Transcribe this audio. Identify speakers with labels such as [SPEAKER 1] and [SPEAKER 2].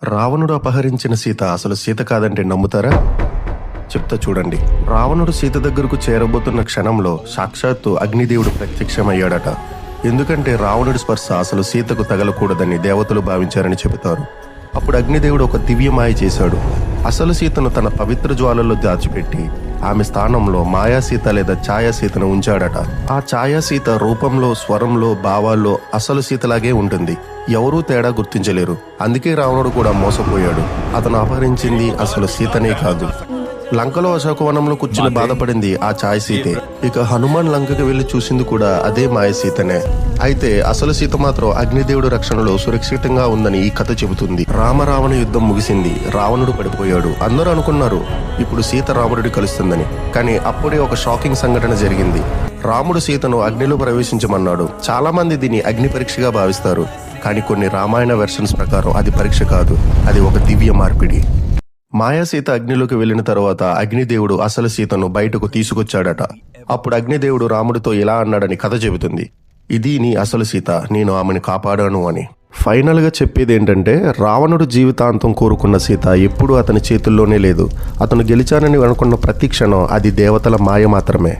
[SPEAKER 1] రావణుడు అపహరించిన సీత అసలు సీత కాదంటే నమ్ముతారా? చెప్తా చూడండి. రావణుడు సీత దగ్గరకు చేరబోతున్న క్షణంలో సాక్షాత్తు అగ్నిదేవుడు ప్రత్యక్షమయ్యాడట. ఎందుకంటే రావణుడి స్పర్శ అసలు సీతకు తగలకూడదని దేవతలు భావించారని చెబుతారు. అప్పుడు అగ్నిదేవుడు ఒక దివ్యమాయ చేశాడు. అసలు సీతను తన పవిత్ర జ్వాలల్లో దాచిపెట్టి ఆమె స్థానంలో మాయాసీత లేదా ఛాయాసీతను ఉంచాడట. ఆ ఛాయాసీత రూపంలో, స్వరంలో, భావాల్లో అసలు సీతలాగే ఉంటుంది. ఎవరూ తేడా గుర్తించలేరు. అందుకే రావణుడు కూడా మోసపోయాడు. అతను అపహరించింది అసలు సీతనే కాదు. లంకలో అశోకవనంలో కూర్చుని బాధపడింది ఆ ఛాయ సీతే. ఇక హనుమాన్ లంకకి వెళ్లి చూసింది కూడా అదే మాయ సీతనే. అయితే అసలు సీత మాత్రం అగ్నిదేవుడు రక్షణలో సురక్షితంగా ఉందని ఈ కథ చెబుతుంది. రామరావణ యుద్ధం ముగిసింది. రావణుడు పడిపోయాడు. అందరూ అనుకున్నారు ఇప్పుడు సీత రాముడిని కలుస్తుందని. కానీ అప్పుడే ఒక షాకింగ్ సంఘటన జరిగింది. రాముడు సీతను అగ్నిలో ప్రవేశించమన్నాడు. చాలా మంది దీన్ని అగ్ని పరీక్షగా భావిస్తారు. కానీ కొన్ని రామాయణ వెర్షన్స్ ప్రకారం అది పరీక్ష కాదు, అది ఒక దివ్య మార్పిడి. మాయాసీత అగ్నిలోకి వెళ్లిన తర్వాత అగ్నిదేవుడు అసలు సీతను బయటకు తీసుకొచ్చాడట. అప్పుడు అగ్నిదేవుడు రాముడితో ఇలా అన్నాడని కథ చెబుతుంది. ఇది నీ అసలు సీత, నేను ఆమెను కాపాడాను అని. ఫైనల్ గా చెప్పేది ఏంటంటే, రావణుడు జీవితాంతం కోరుకున్న సీత ఎప్పుడూ అతని చేతుల్లోనే లేదు. అతను గెలిచానని అనుకున్న ప్రతి క్షణం అది దేవతల మాయ మాత్రమే.